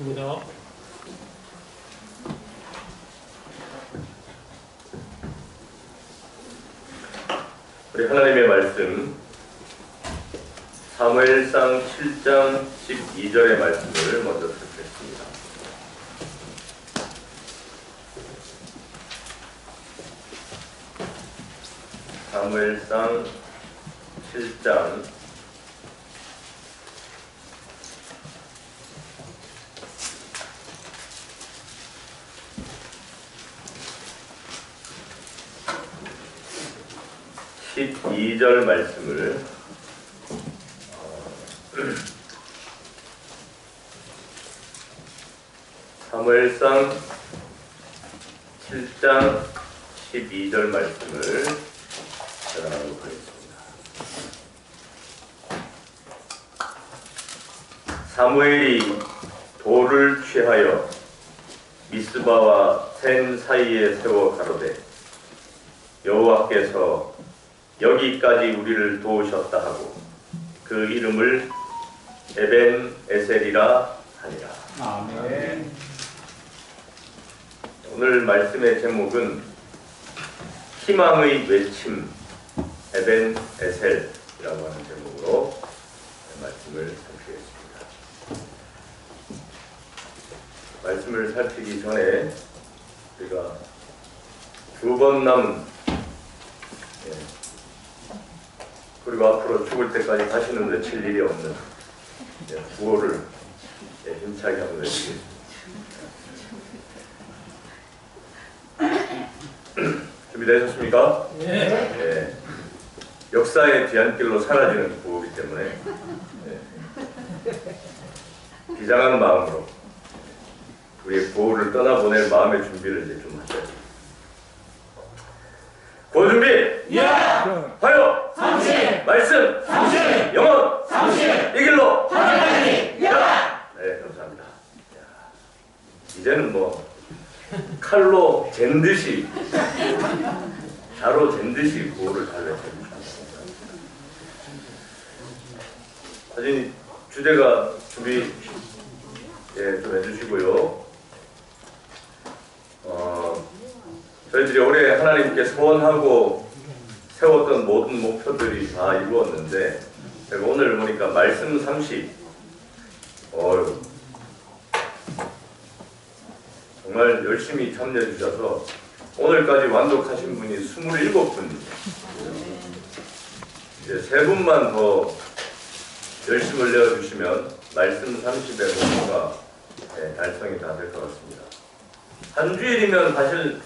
맞습니다. 우리 하나님의 말씀 사무엘상 7장 12절의 말씀을 먼저 듣겠습니다. 사무엘상 7장 12절 말씀을 사무엘상 7장 12절 말씀을 전하도록 하겠습니다. 사무엘이 돌을 취하여 미스바와 센 사이에 세워 가로되 여호와께서 여기까지 우리를 도우셨다 하고 그 이름을 에벤 에셀이라 하니라. 아멘. 오늘 말씀의 제목은 희망의 외침 에벤 에셀이라고 하는 제목으로 말씀을 살피겠습니다. 말씀을 살피기 전에 우리가 두 번 남은 그리고 앞으로 죽을 때까지 다시는 외칠 일이 없는 구호를 힘차게 한번 외치겠습니다. 준비되셨습니까? 네. 역사의 뒤안길로 사라지는 구호이기 때문에 비장한 마음으로 우리의 구호를 떠나보낼 마음의 준비를 이제 좀 하셔야 됩니다. 구호 준비! 예! 하여! 삼십! 말씀! 30! 영원! 30! 이 길로! 하늘까지! 야! 네, 감사합니다. 이제는 뭐 칼로 잰 듯이 자로 잰 듯이 구호를 잘 외쳐주십니다. 사진 주제가 준비 좀 해주시고요. 저희들이 올해 하나님께 소원하고 세웠던 모든 목표들이 다 이루었는데 제가 오늘 보니까 말씀 30 정말 열심히 참여해 주셔서 오늘까지 완독하신 분이 27분 이제 3분만 더 열심을 내어주시면 말씀 30의 목표가 달성이 다 될 것 같습니다. 한 주일이면 사실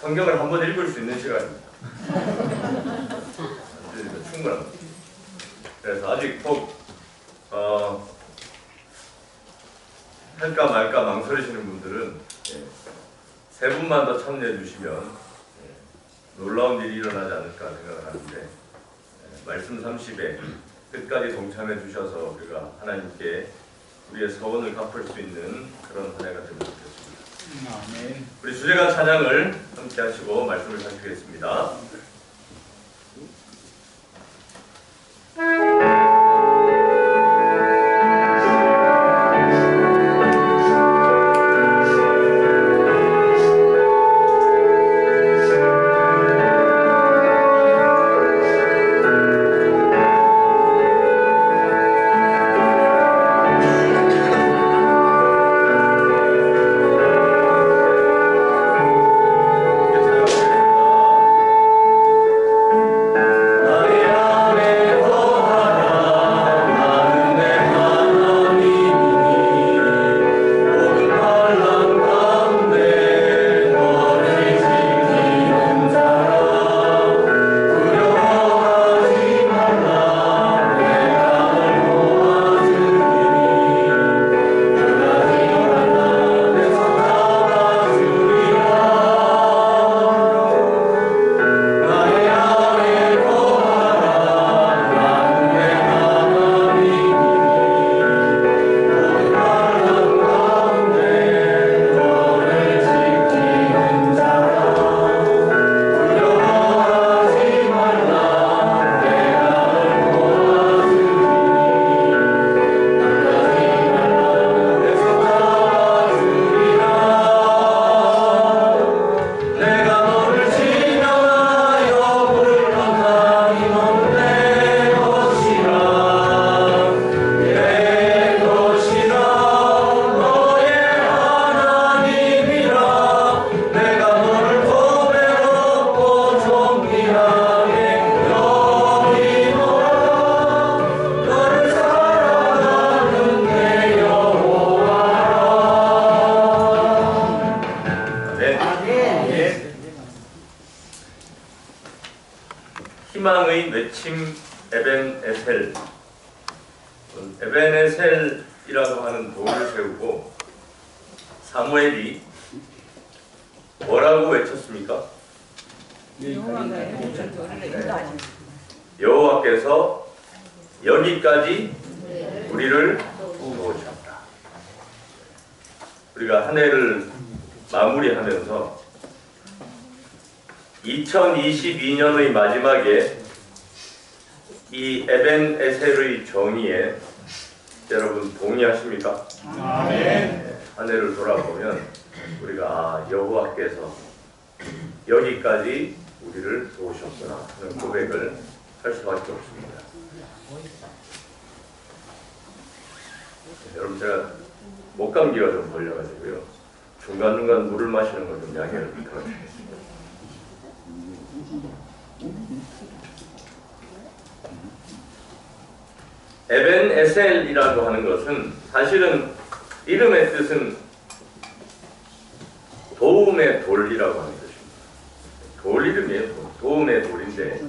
성경을 한번 읽을 수 있는 시간입니다. 한 주일이면 충분합니다. 그래서 아직 꼭 할까 말까 망설이시는 분들은 3분만 더 참여해 주시면 놀라운 일이 일어나지 않을까 생각을 하는데 말씀 30에 끝까지 동참해 주셔서 우리가 하나님께 우리의 서원을 갚을 수 있는 그런 한 해가 되면 좋겠습니다. 아멘. 우리 주제가 찬양을 함께 하시고 말씀을 살피겠습니다. 아침 에벤에셀, 에벤에셀이라고 하는 돌을 세우고 사무엘이 뭐라고 외쳤습니까? 여호와께서 여기까지 우리를 도우셨다. 우리가 한 해를 마무리하면서 2022년의 마지막에 이 에벤에셀의 정의에 여러분 동의하십니까? 아멘. 한 해를 돌아보면 우리가 여호와께서 여기까지 우리를 도우셨구나 하는 고백을 할 수밖에 없습니다. 여러분 제가 목감기가 좀 걸려가지고요. 중간중간 물을 마시는 걸 좀 양해를 부탁드리겠습니다. 에벤에셀이라고 하는 것은 사실은 이름의 뜻은 도움의 돌이라고 하는 것입니다. 돌 이름이에요. 도움의 돌인데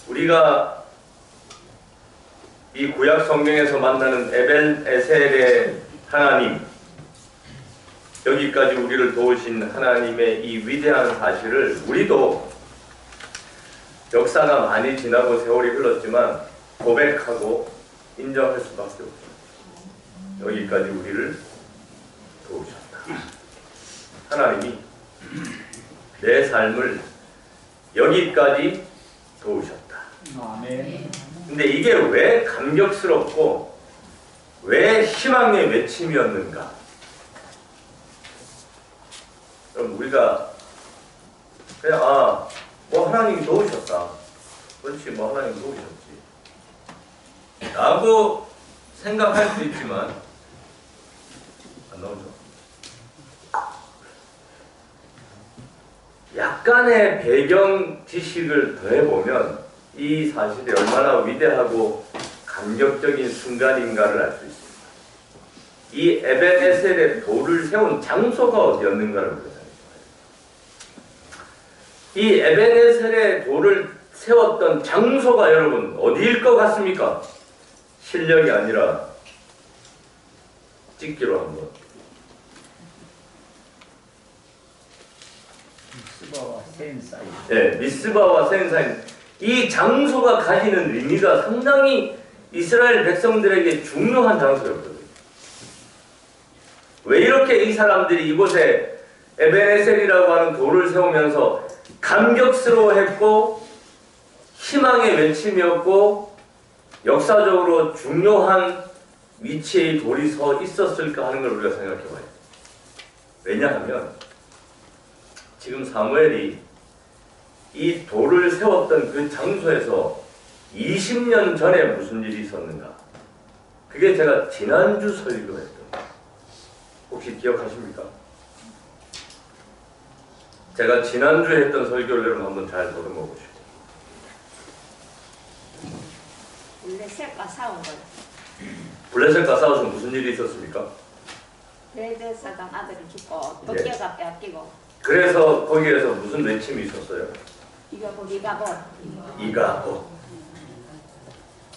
우리가 이 구약 성경에서 만나는 에벤에셀의 하나님, 여기까지 우리를 도우신 하나님의 이 위대한 사실을 우리도 역사가 많이 지나고 세월이 흘렀지만 고백하고 인정할 수밖에 없습니다. 여기까지 우리를 도우셨다. 하나님이 내 삶을 여기까지 도우셨다. 아멘. 근데 이게 왜 감격스럽고 왜 희망의 외침이었는가? 그럼 우리가 그냥 뭐 하나님이 도우셨다. 그렇지, 뭐 하나님이 도우셨지 라고 생각할 수 있지만 안 나오죠? 약간의 배경 지식을 더해보면 이 사실이 얼마나 위대하고 감격적인 순간인가를 알 수 있습니다. 이 에벤에셀의 돌을 세운 장소가 어디였는가를 우리가 생각해봐요. 이 에벤에셀의 돌을 세웠던 장소가 여러분 어디일 것 같습니까? 실력이 아니라 찍기로 한번. 미스바와 센 사이. 네, 미스바와 센 사이. 이 장소가 가지는 의미가 상당히 이스라엘 백성들에게 중요한 장소였거든요. 왜 이렇게 이 사람들이 이곳에 에벤에셀이라고 하는 돌을 세우면서 감격스러워했고 희망의 외침이었고 역사적으로 중요한 위치의 돌이 서 있었을까 하는 걸 우리가 생각해봐요. 왜냐하면 지금 사무엘이 이 돌을 세웠던 그 장소에서 20년 전에 무슨 일이 있었는가? 그게 제가 지난주 설교했던 혹시 기억하십니까? 제가 지난주에 했던 설교를 여러분 한번 잘 더듬어 보시고. 블레셋과 싸운 거예요. 블레셋과 싸워서 무슨 일이 있었습니까? 블레셋사장 아들이 죽고 도끼가 빼앗기고. 그래서 거기에서 무슨 외침이 있었어요? 이거 우리가 뭐 이가보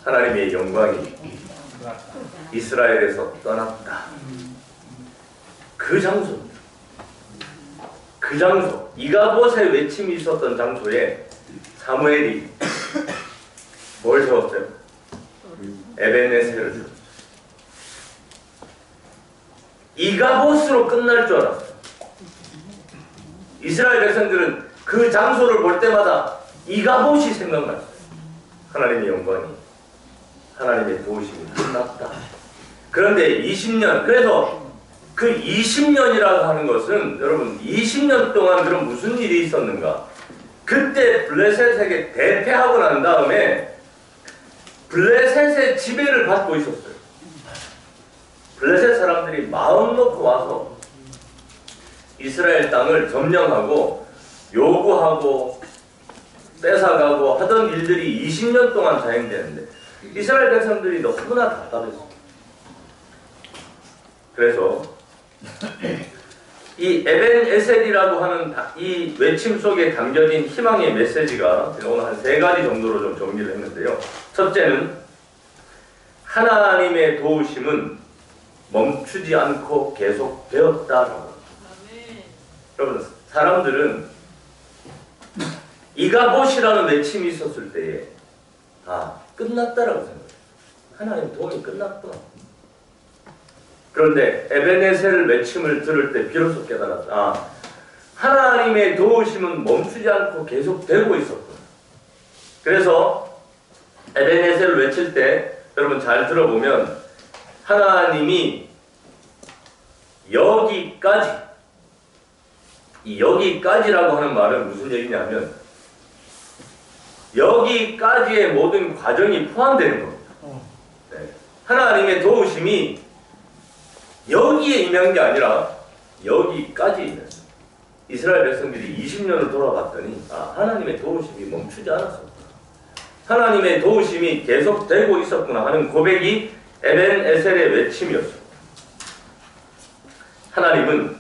하나님의 영광이 이스라엘에서 떠났다. 그 장소입니다. 그 장소, 이가봇의 외침이 있었던 장소에 사무엘이 뭘 세웠어요? 에벤에셀을 세웠어요. 이가봇으로 끝날 줄 알았어요. 이스라엘 백성들은 그 장소를 볼 때마다 이가봇이 생각났어요. 하나님의 영광이, 하나님의 도우심이 끝났다. 그런데 20년, 그래서 그 20년이라고 하는 것은 여러분 20년 동안 그럼 무슨 일이 있었는가? 그때 블레셋에게 대패하고 난 다음에 블레셋의 지배를 받고 있었어요. 블레셋 사람들이 마음 놓고 와서 이스라엘 땅을 점령하고 요구하고 뺏어가고 하던 일들이 20년 동안 자행되는데 이스라엘 백성들이 너무나 답답했어요. 그래서 이 에벤에셀이라고 하는 이 외침 속에 담겨진 희망의 메시지가 제가 오늘 한 3가지 정도로 좀 정리를 했는데요. 첫째는 하나님의 도우심은 멈추지 않고 계속되었다라고. 여러분, 사람들은 이가봇이라는 외침이 있었을 때에 끝났다라고 생각해요. 하나님 도움이 끝났구나. 그런데 에벤에셀 외침을 들을 때 비로소 깨달았다. 하나님의 도우심은 멈추지 않고 계속되고 있었구나. 그래서 에벤에셀을 외칠 때 여러분 잘 들어보면 하나님이 여기까지라고 하는 말은 무슨 얘기냐면 여기까지의 모든 과정이 포함되는 겁니다. 네. 하나님의 도우심이 여기에 임한 게 아니라 여기까지 임했어요. 이스라엘 백성들이 20년을 돌아봤더니 하나님의 도우심이 멈추지 않았었구나. 하나님의 도우심이 계속되고 있었구나 하는 고백이 에벤에셀의 외침이었습니다. 하나님은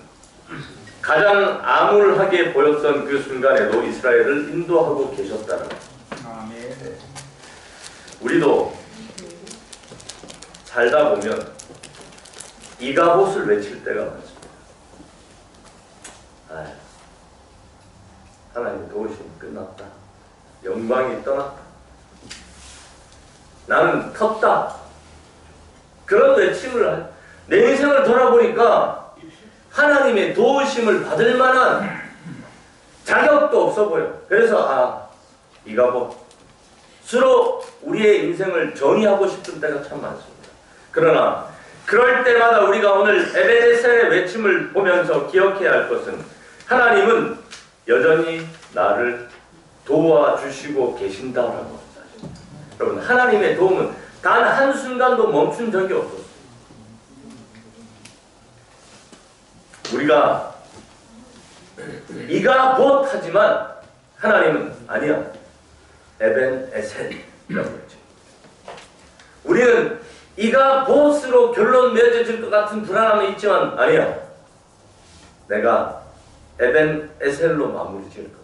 가장 암울하게 보였던 그 순간에도 이스라엘을 인도하고 계셨다는 거예요. 아멘. 우리도 살다 보면 이가봇을 외칠 때가 많습니다. 하나님 도우심이 끝났다. 영광이 떠났다. 나는 텄다. 그런 외침을 내 인생을 돌아보니까 하나님의 도우심을 받을 만한 자격도 없어 보여. 그래서 이가봇 스스로 우리의 인생을 정의하고 싶은 때가 참 많습니다. 그러나 그럴 때마다 우리가 오늘 에벤에셀의 외침을 보면서 기억해야 할 것은 하나님은 여전히 나를 도와주시고 계신다라고 합니다. 여러분, 하나님의 도움은 단 한순간도 멈춘 적이 없었어요. 우리가 이가봇 하지만 하나님은 아니야. 에벤에셀이라고 했죠. 우리는 이가봇으로 결론 맺어질 것 같은 불안함이 있지만 아니야. 내가 에벤에셀로 마무리 지을 거다.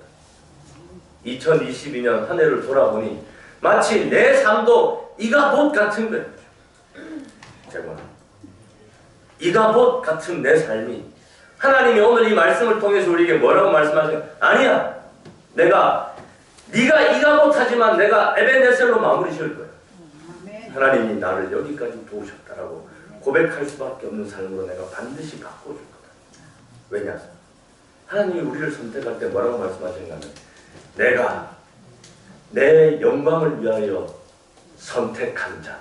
2022년 한 해를 돌아보니 마치 내 삶도 이가봇 같은 거예요. 정말 이가봇 같은 내 삶이 하나님이 오늘 이 말씀을 통해서 우리에게 뭐라고 말씀하세요? 아니야. 네가 이가봇 하지만 내가 에벤에셀로 마무리 지을 거야. 하나님이 나를 여기까지 도우셨다라고 고백할 수밖에 없는 삶으로 내가 반드시 바꿔줄 거다. 왜냐? 하나님이 우리를 선택할 때 뭐라고 말씀하시는가 하면 내가 내 영광을 위하여 선택한 자.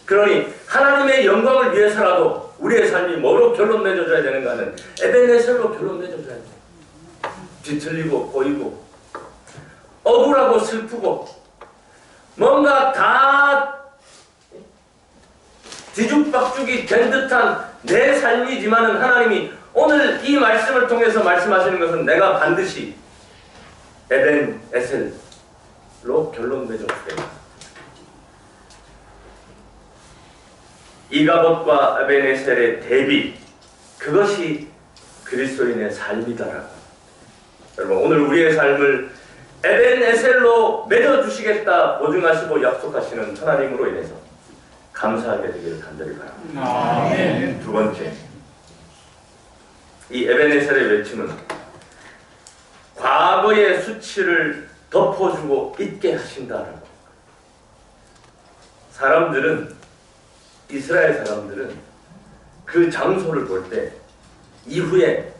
그러니 하나님의 영광을 위해서라도 우리의 삶이 뭐로 결론 맺어줘야 되는가 하는 에벤에셀로 결론 맺어줘야 돼. 뒤틀리고 보이고 억울하고 슬프고 뭔가 다 뒤죽박죽이 된 듯한 내 삶이지만은 하나님이 오늘 이 말씀을 통해서 말씀하시는 것은 내가 반드시 에벤에셀로 결론 맺어주겠다. 이가봇과 에벤에셀의 대비, 그것이 그리스도인의 삶이다라고. 여러분, 오늘 우리의 삶을 에벤에셀로 맺어주시겠다 보증하시고 약속하시는 하나님으로 인해서 감사하게 되기를 간절히 바랍니다. 아멘. 두 번째, 이 에벤에셀의 외침은 과거의 수치를 덮어주고 잊게 하신다라고. 이스라엘 사람들은 그 장소를 볼 때 이후에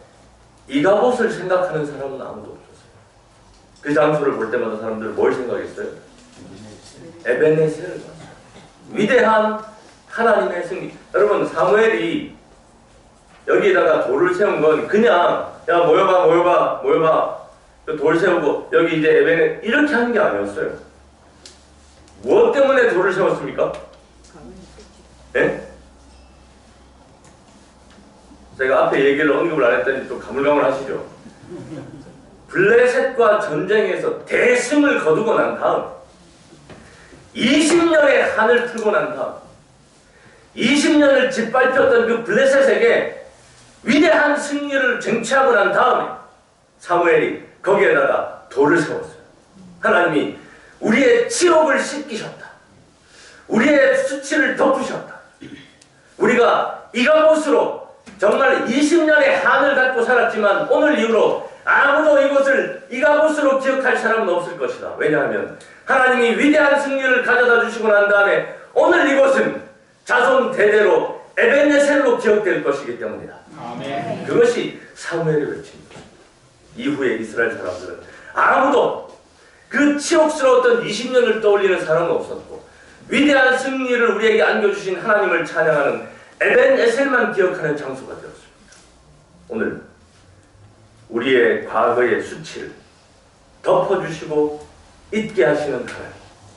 이가봇을 생각하는 사람은 아무도 없었어요. 그 장소를 볼 때마다 사람들은 뭘 생각했어요? 에벤에셀을 봤어요. 위대한 하나님의 승리. 여러분, 사무엘이 여기에다가 돌을 세운 건 그냥 야 모여봐 돌 세우고 여기 이제 에벤에 이렇게 하는 게 아니었어요. 무엇 때문에 돌을 세웠습니까? 예? 제가 앞에 얘기를 언급을 안 했더니 또 가물가물하시죠. 블레셋과 전쟁에서 대승을 거두고 난 다음 20년의 한을 틀고 난 다음 20년을 짓밟혔던 그 블레셋에게 위대한 승리를 쟁취하고 난 다음에 사무엘이 거기에다가 돌을 세웠어요. 하나님이 우리의 치욕을 씻기셨다. 우리의 수치를 덮으셨다. 우리가 이것으로 정말 20년의 한을 갖고 살았지만 오늘 이후로 아무도 이곳을 이가봇으로 기억할 사람은 없을 것이다. 왜냐하면 하나님이 위대한 승리를 가져다 주시고 난 다음에 오늘 이곳은 자손 대대로 에벤네셀로 기억될 것이기 때문이다. 아멘. 그것이 사무엘이 외친 것. 이후에 이스라엘 사람들은 아무도 그 치욕스러웠던 20년을 떠올리는 사람은 없었고 위대한 승리를 우리에게 안겨주신 하나님을 찬양하는 에벤에셀만 기억하는 장소가 되었습니다. 오늘 우리의 과거의 수치를 덮어주시고 잊게 하시는 하나님,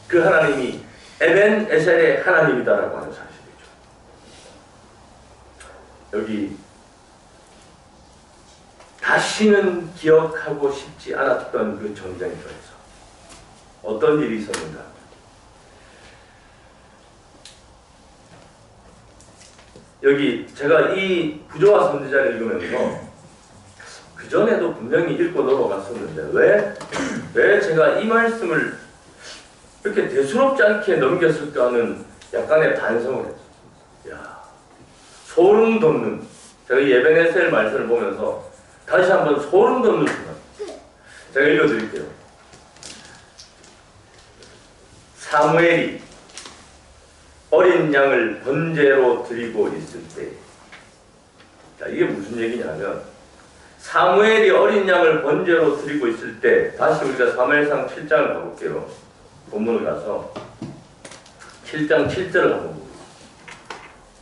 그 하나님이 에벤에셀의 하나님이다라고 하는 사실이죠. 여기 다시는 기억하고 싶지 않았던 그 전쟁터에서 어떤 일이 있었는가? 여기 제가 이 부조화 선지자를 읽으면서 그전에도 분명히 읽고 넘어갔었는데 왜 제가 이 말씀을 이렇게 대수롭지 않게 넘겼을까 하는 약간의 반성을 했습니다. 야, 소름 돋는, 제가 이 에벤에셀 말씀을 보면서 다시 한번 소름 돋는 순간, 제가 읽어드릴게요. 사무엘이 어린 양을 번제로 드리고 있을 때, 자, 이게 무슨 얘기냐면 사무엘이 어린 양을 번제로 드리고 있을 때, 다시 우리가 사무엘상 7장을 가볼게요. 본문을 가서 7장 7절을 한번 보세요.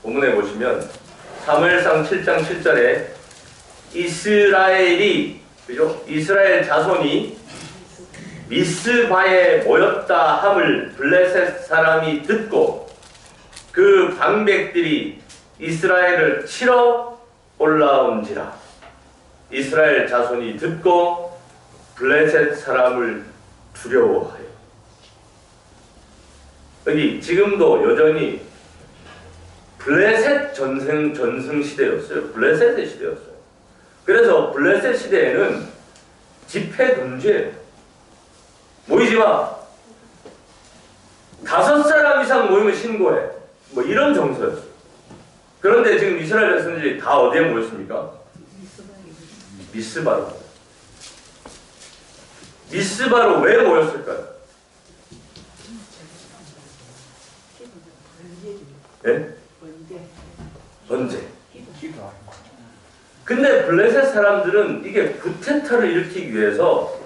본문에 보시면 사무엘상 7장 7절에 이스라엘이, 그죠? 이스라엘 자손이 미스바에 모였다 함을 블레셋 사람이 듣고 그 방백들이 이스라엘을 치러 올라온지라. 이스라엘 자손이 듣고 블레셋 사람을 두려워하여. 여기 지금도 여전히 블레셋 전승 시대였어요. 블레셋의 시대였어요. 그래서 블레셋 시대에는 집회 금지예요. 모이지 마. 5사람 이상 모이면 신고해. 뭐 이런 정서였어요. 그런데 지금 이스라엘 백성들이 다 어디에 모였습니까? 미스바로. 미스바로 왜 모였을까요? 예? 번제. 근데 블레셋 사람들은 이게 구테타를 일으키기 위해서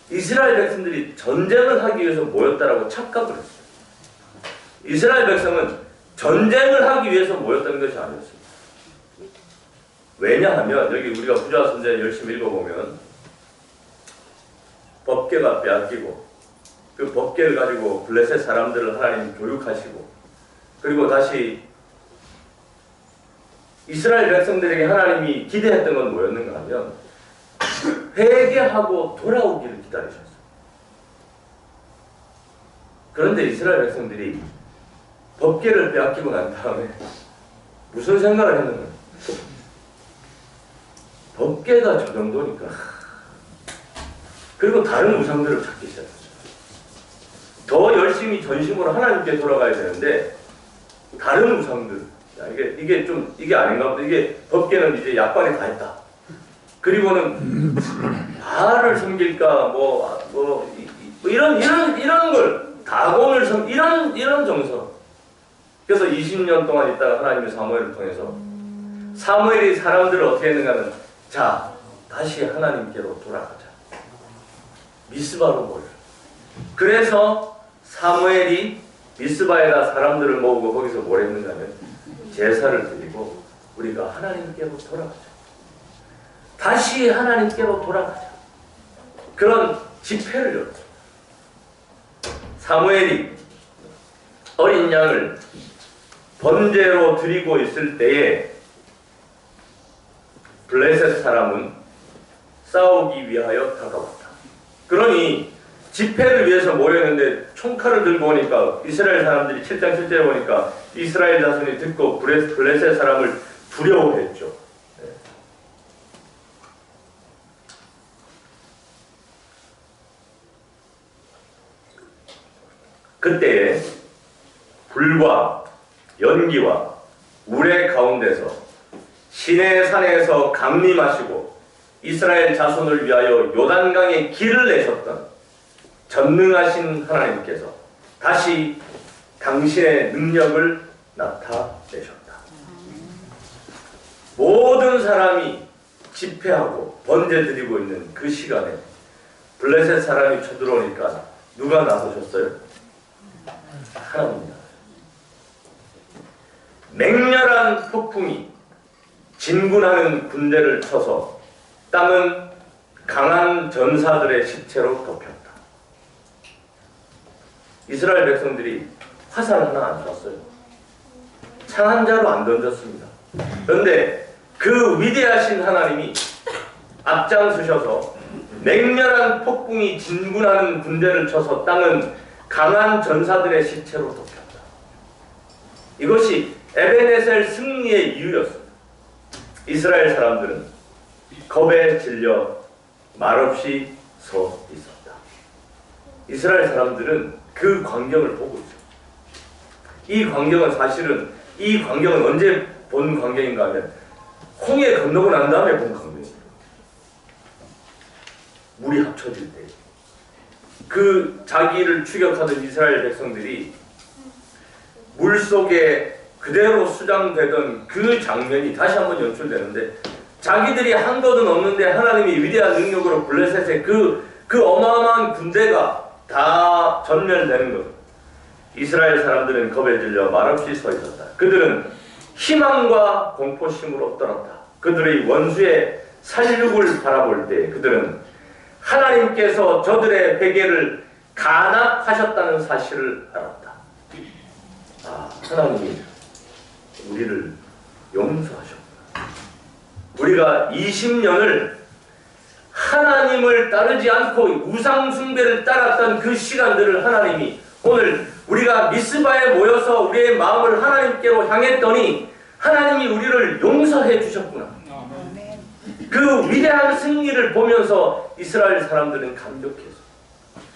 이스라엘 백성들이 전쟁을 하기 위해서 모였다라고 착각을 했어요. 이스라엘 백성은 전쟁을 하기 위해서 모였다는 것이 아니었습니다. 왜냐하면 여기 우리가 부조화 선지자 열심히 읽어보면 법궤가 빼앗기고 그 법궤를 가지고 블레셋 사람들을 하나님 교육하시고 그리고 다시 이스라엘 백성들에게 하나님이 기대했던 건 뭐였는가 하면 회개하고 돌아오기를 기다리셨어요. 그런데 이스라엘 백성들이 법궤를 빼앗기고 난 다음에 무슨 생각을 했는가? 법궤가 저 정도니까 그리고 다른 우상들을 찾기 시작했어요. 더 열심히 전심으로 하나님께 돌아가야 되는데 다른 우상들, 이게 아닌가 보다. 이게 법궤는 이제 약관에 다 했다. 그리고는 바알을 섬길까 이런 걸 다곤을 이런 정서. 그래서 20년 동안 있다가 하나님의 사무엘을 통해서 사무엘이 사람들을 어떻게 했는가는 자 다시 하나님께로 돌아가자. 미스바로 모여. 그래서 사무엘이 미스바에다 사람들을 모으고 거기서 뭘 했는가는 제사를 드리고 우리가 하나님께로 돌아가자. 다시 하나님께로 돌아가자. 그런 집회를 열었습니다. 사무엘이 어린 양을 번제로 드리고 있을 때에 블레셋 사람은 싸우기 위하여 다가왔다. 그러니 집회를 위해서 모였는데 총칼을 들고 오니까 이스라엘 사람들이 7장 7절에 보니까 이스라엘 자손이 듣고 블레셋 사람을 두려워했죠. 그때에 불과 연기와 우레 가운데서 시내 산에서 강림하시고 이스라엘 자손을 위하여 요단강에 길을 내셨던 전능하신 하나님께서 다시 당신의 능력을 나타내셨다. 모든 사람이 집회하고 번제드리고 있는 그 시간에 블레셋 사람이 쳐들어오니까 누가 나서셨어요? 하나님이다. 맹렬한 폭풍이 진군하는 군대를 쳐서 땅은 강한 전사들의 시체로 덮였다. 이스라엘 백성들이 화살 하나 안 쐈어요. 창 한 자로 안 던졌습니다. 그런데 그 위대하신 하나님이 앞장서셔서 맹렬한 폭풍이 진군하는 군대를 쳐서 땅은 강한 전사들의 시체로 덮였다. 이것이 에벤에셀 승리의 이유였습니다. 이스라엘 사람들은 겁에 질려 말없이 서 있었다. 이스라엘 사람들은 그 광경을 보고 있어요. 이 광경은 사실은 이 광경은 언제 본 광경인가 하면 홍해 건너고 난 다음에 본 광경이에요. 물이 합쳐질 때 그 자기를 추격하던 이스라엘 백성들이 물속에 그대로 수장되던 그 장면이 다시 한번 연출되는데 자기들이 한 것은 없는데 하나님이 위대한 능력으로 블레셋의 그 어마어마한 군대가 다 전멸되는 것. 이스라엘 사람들은 겁에 질려 말없이 서 있었다. 그들은 희망과 공포심으로 떨었다. 그들의 원수의 살육을 바라볼 때 그들은 하나님께서 저들의 회개를 간합하셨다는 사실을 알았다. 하나님이 우리를 용서하셨구나. 우리가 20년을 하나님을 따르지 않고 우상 숭배를 따랐던 그 시간들을 하나님이 오늘 우리가 미스바에 모여서 우리의 마음을 하나님께로 향했더니 하나님이 우리를 용서해 주셨구나. 그 위대한 승리를 보면서 이스라엘 사람들은 감격했어요.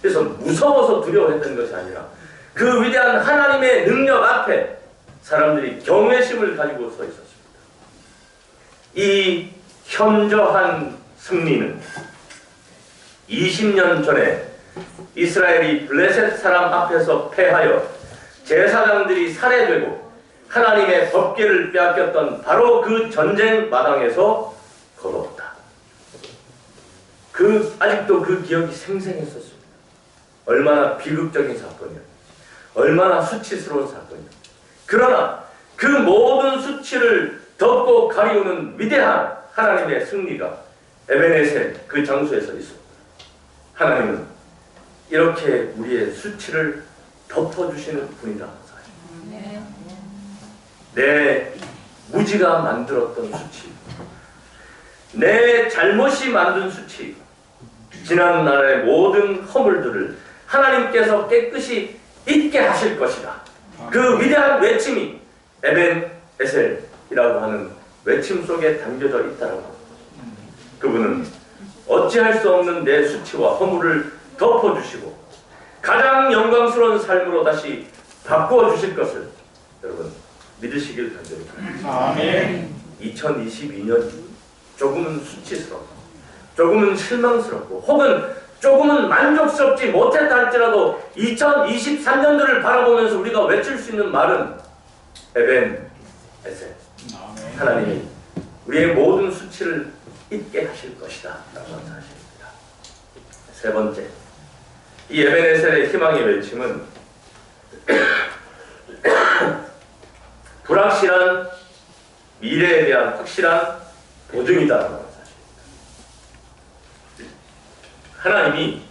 그래서 무서워서 두려워했던 것이 아니라 그 위대한 하나님의 능력 앞에 사람들이 경외심을 가지고 서 있었습니다. 이 현저한 승리는 20년 전에 이스라엘이 블레셋 사람 앞에서 패하여 제사장들이 살해되고 하나님의 법궤를 빼앗겼던 바로 그 전쟁 마당에서 걸어왔다. 아직도 그 기억이 생생했었습니다. 얼마나 비극적인 사건이었는지, 얼마나 수치스러운 사건이었는지. 그러나 그 모든 수치를 덮고 가리우는 위대한 하나님의 승리가 에벤에셀 그 장소에서 있었다. 하나님은 이렇게 우리의 수치를 덮어주시는 분이다. 내 무지가 만들었던 수치, 내 잘못이 만든 수치, 지난날의 모든 허물들을 하나님께서 깨끗이 잊게 하실 것이다. 그 위대한 외침이 에벤에셀이라고 하는 외침 속에 담겨져 있다라고 합니다. 그분은 어찌할 수 없는 내 수치와 허물을 덮어주시고 가장 영광스러운 삶으로 다시 바꾸어 주실 것을 여러분 믿으시길 간절히 아멘. 2022년 조금은 수치스럽고 조금은 실망스럽고 혹은 조금은 만족스럽지 못했다 할지라도 2023년도를 바라보면서 우리가 외칠 수 있는 말은 에벤에셀, 하나님이 우리의 모든 수치를 잊게 하실 것이다 라는 사실입니다. 세 번째, 이 에벤에셀의 희망의 외침은 불확실한 미래에 대한 확실한 보증이다라는 사실입니다. 하나님이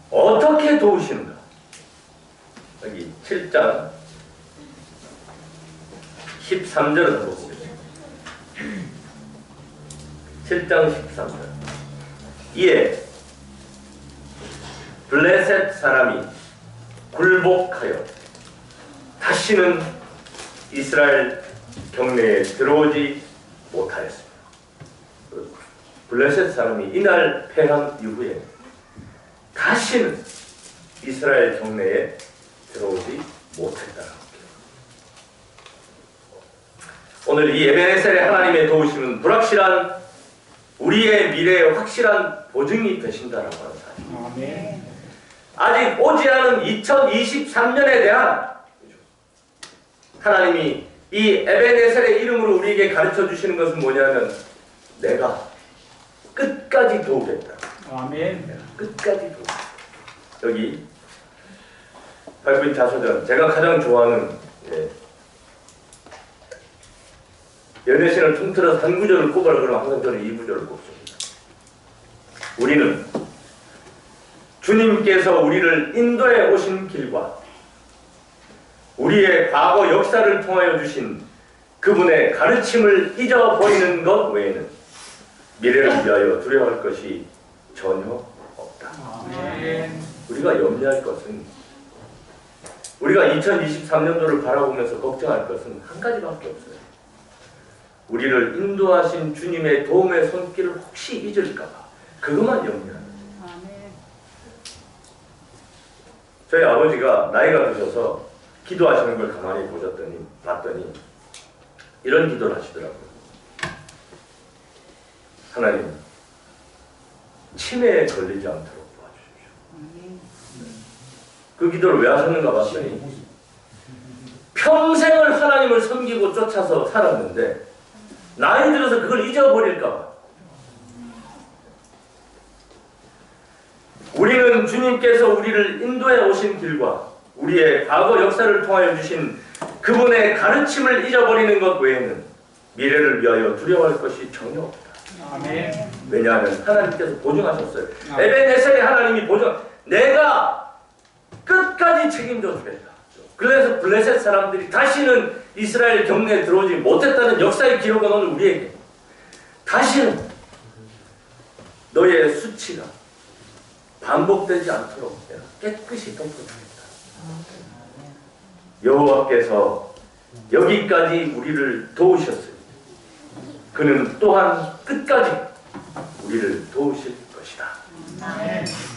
어떻게 도우시는가? 여기 7장 13절을 한번 보겠습니다. 7장 13절. 이에 블레셋 사람이 굴복하여 다시는 이스라엘 경내에 들어오지 못하였습니다. 블레셋 사람이 이날 패한 이후에 다시는 이스라엘 경내에 들어오지 못했다는 겁니다. 오늘 이 에베네셀의 하나님의 도우심은 불확실한 우리의 미래의 확실한 보증이 되신다라고 하는 사실. 아멘. 아직 오지 않은 2023년에 대한 하나님이 이 에베네셀의 이름으로 우리에게 가르쳐 주시는 것은 뭐냐면 내가 끝까지 도우겠다. 아멘. 끝까지 도우겠다. 여기 8분 자서전 제가 가장 좋아하는 연애신을 통틀어서 한 구절을 꼽으라 그러면 항상 저는 이 구절을 꼽습니다. 우리는 주님께서 우리를 인도해 오신 길과 우리의 과거 역사를 통하여 주신 그분의 가르침을 잊어버리는 것 외에는 미래를 위하여 두려워할 것이 전혀 없다. 아멘. 우리가 염려할 것은, 우리가 2023년도를 바라보면서 걱정할 것은 한 가지밖에 없어요. 우리를 인도하신 주님의 도움의 손길을 혹시 잊을까봐 그것만 염려하는 거예요. 저희 아버지가 나이가 드셔서 기도하시는 걸 가만히 봤더니 이런 기도를 하시더라고요. 하나님, 치매에 걸리지 않도록 도와주십시오. 그 기도를 왜 하셨는가 봤더니 평생을 하나님을 섬기고 쫓아서 살았는데 나이 들어서 그걸 잊어버릴까봐. 우리는 주님께서 우리를 인도해 오신 길과 우리의 과거 역사를 통하여 주신 그분의 가르침을 잊어버리는 것 외에는 미래를 위하여 두려워할 것이 전혀 없다. 아멘. 왜냐하면 하나님께서 보증하셨어요. 에베네셀의 하나님이 내가 끝까지 책임져 주겠다. 그래서 블레셋 사람들이 다시는 이스라엘 경내에 들어오지 못했다는 역사의 기록은 오늘 우리에게 다시는 너의 수치가 반복되지 않도록 내가 깨끗이 덮어주겠다. 여호와께서 여기까지 우리를 도우셨으니 그는 또한 끝까지 우리를 도우실 것이다.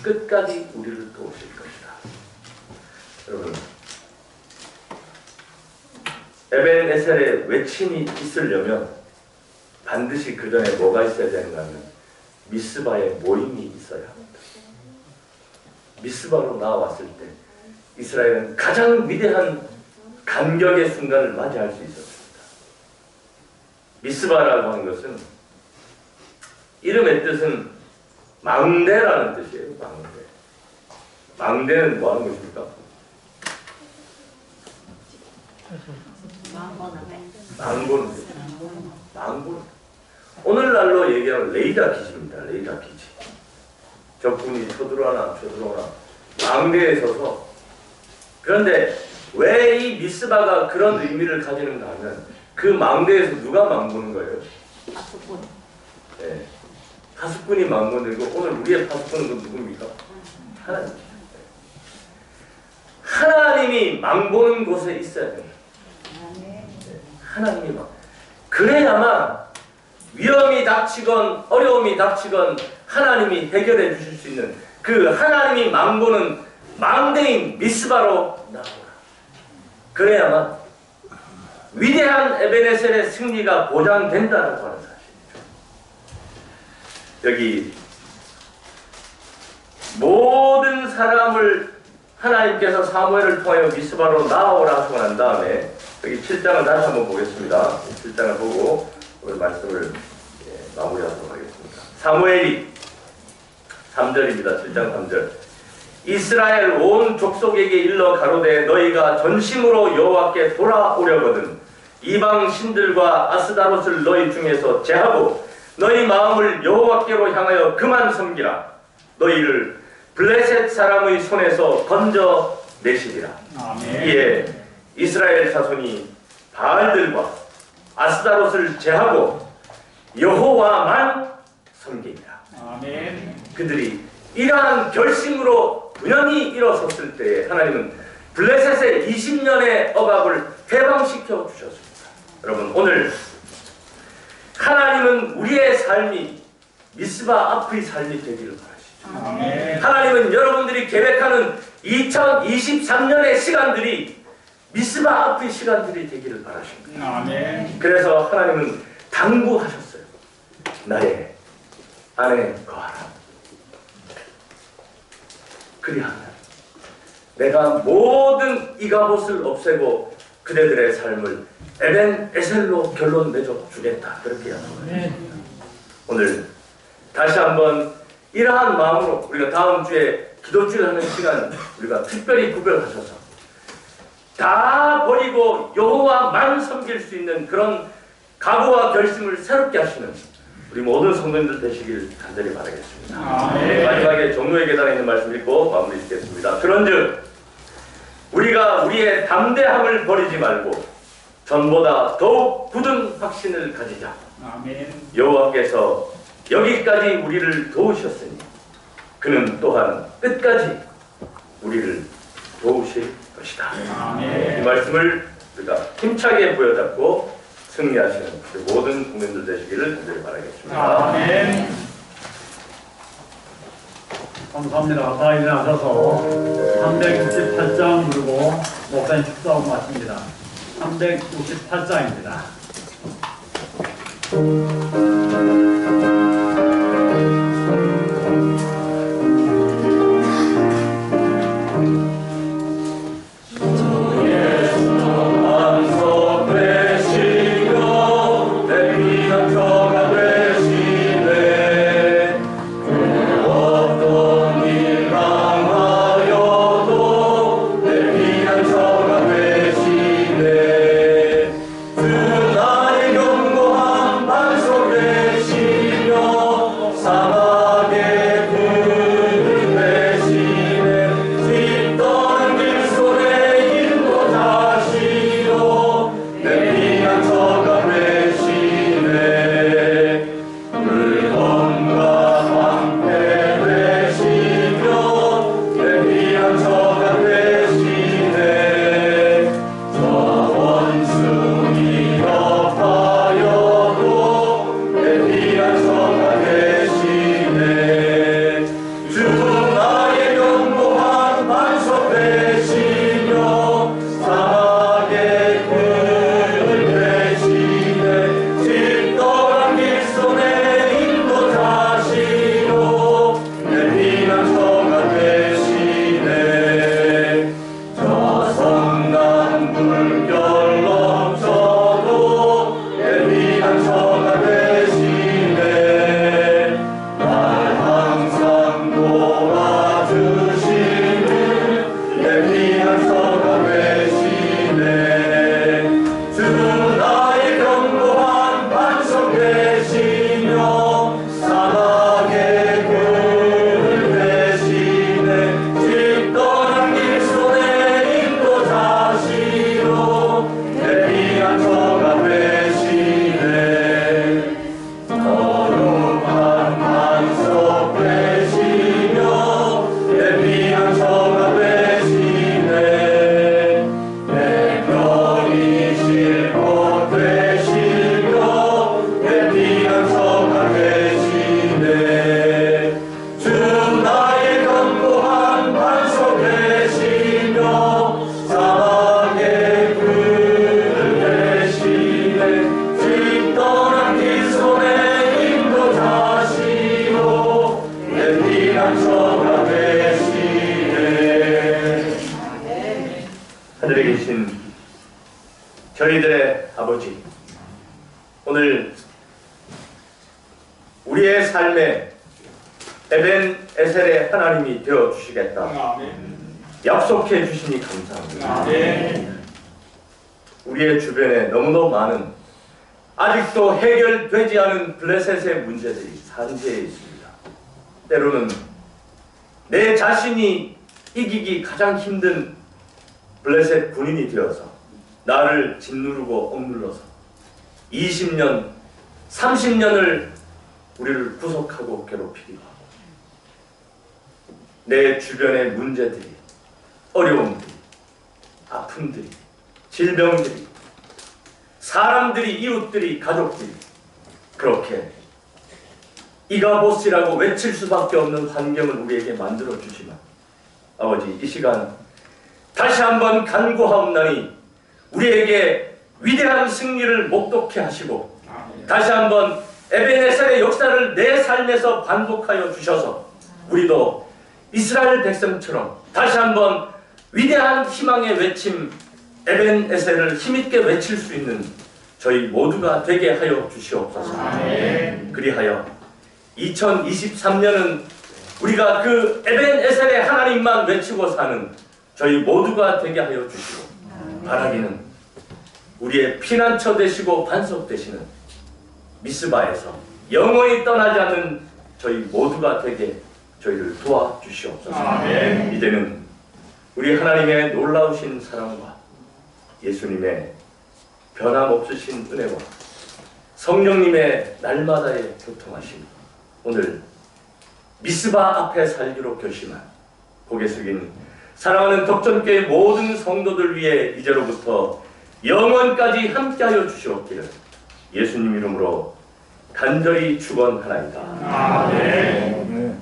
끝까지 우리를 도우실 것이다. 여러분, 에벤에셀의 외침이 있으려면 반드시 그 전에 뭐가 있어야 되는가 하면 미스바의 모임이 있어야 합니다. 미스바로 나왔을 때 이스라엘은 가장 위대한 감격의 순간을 맞이할 수 있었습니다. 미스바라고 하는 것은 이름의 뜻은 망대라는 뜻이에요. 망대. 망대는 뭐 하는 것입니까? 망군. 오늘날로 얘기하면 레이더 기지입니다. 레이더 기지. 적군이 쳐들어오나 망대에 서서. 그런데 왜 이 미스바가 그런 의미를 가지는가 하면 그 망대에서 누가 망구는 거예요? 파수꾼. 네. 파수꾼이 망구는고 오늘 우리의 파수꾼은 누굽니까? 하나님. 하나님이 망보는 곳에 있어야 됩니다. 하나님이 그래야만 위험이 닥치건 어려움이 닥치건 하나님이 해결해 주실 수 있는 그 하나님이 망보는 망대인 미스바로 나오라. 그래야만 위대한 에베네셀의 승리가 보장된다고 하는 사실이죠. 여기 모든 사람을 하나님께서 사무엘을 통하여 미스바로 나오라 하고 난 다음에 여기 7장을 다시 한번 보겠습니다. 7장을 보고 오늘 말씀을 마무리하도록 하겠습니다. 사무엘이 3절입니다. 7장 3절. 이스라엘 온 족속에게 일러 가로되 너희가 전심으로 여호와께 돌아오려거든 이방 신들과 아스다롯을 너희 중에서 제하고 너희 마음을 여호와께로 향하여 그만 섬기라. 너희를 블레셋 사람의 손에서 건져내시리라. 아멘. 이에 이스라엘 자손이 바알들과 아스다롯을 제하고 여호와만 섬기니라. 아멘. 그들이 이러한 결심으로 분연히 일어섰을 때에 하나님은 블레셋의 20년의 억압을 해방시켜 주셨습니다. 여러분, 오늘 하나님은 우리의 삶이 미스바 앞의 삶이 되기를 바라시죠. 아멘. 하나님은 여러분들이 계획하는 2023년의 시간들이 미스바 앞의 시간들이 되기를 바라십니다. 아멘. 그래서 하나님은 당부하셨어요. 나의 안에 거하라. 그리하면 내가 모든 이가봇을 없애고 그대들의 삶을 에벤 에셀로 결론 맺어 주겠다. 그렇게 약속합니다. 오늘 다시 한번 이러한 마음으로 우리가 다음 주에 기도주일 하는 시간 우리가 특별히 구별하셔서 다 버리고 여호와만 섬길 수 있는 그런 각오와 결심을 새롭게 하시는 우리 모든 성도님들 되시길 간절히 바라겠습니다. 아멘. 마지막에 종로의 계단에 있는 말씀 읽고 마무리 짓겠습니다. 그런즉 우리가 우리의 담대함을 버리지 말고 전보다 더욱 굳은 확신을 가지자. 아멘. 여호와께서 여기까지 우리를 도우셨으니 그는 또한 끝까지 우리를 도우실 것이다. 아멘. 이 말씀을 우리가 힘차게 부여잡고 승리하시는 우리 모든 국민들 되시기를 간절히 바라겠습니다. 아멘. 감사합니다. 다 일어나셔서 368장 부르고 목사님 축도하고 마칩니다. 368장입니다. 하늘에 계신 저희들의 아버지, 오늘 우리의 삶에 에벤 에셀의 하나님이 되어 주시겠다 아멘. 약속해 주시니 감사합니다. 아멘. 우리의 주변에 너무너무 많은 아직도 해결되지 않은 블레셋의 문제들이 산재해 있습니다. 때로는 내 자신이 이기기 가장 힘든 블레셋 군인이 되어서 나를 짓누르고 억눌러서 20년, 30년을 우리를 구속하고 괴롭히기도 하고 내 주변의 문제들이, 어려움들이, 아픔들이, 질병들이, 사람들이, 이웃들이, 가족들이 그렇게 이가봇이라고 외칠 수밖에 없는 환경을 우리에게 만들어 주시면 아버지 이 시간 다시 한번 간구하옵나니 우리에게 위대한 승리를 목독해 하시고 다시 한번 에베네셀의 역사를 내 삶에서 반복하여 주셔서 우리도 이스라엘 백성처럼 다시 한번 위대한 희망의 외침 에벤에셀을 힘있게 외칠 수 있는 저희 모두가 되게 하여 주시옵소서. 그리하여 2023년은 우리가 그 에벤에셀의 하나님만 외치고 사는 저희 모두가 되게 하여 주시고 바라기는 우리의 피난처 되시고 반석 되시는 미스바에서 영원히 떠나지 않는 저희 모두가 되게 저희를 도와주시옵소서. 이제는 우리 하나님의 놀라우신 사랑과 예수님의 변함없으신 은혜와 성령님의 날마다의 교통하심 오늘 미스바 앞에 살기로 결심한 고개 숙인 사랑하는 덕전교회 모든 성도들 위해 이제로부터 영원까지 함께하여 주시옵기를 예수님 이름으로 간절히 축원하나이다. 아멘.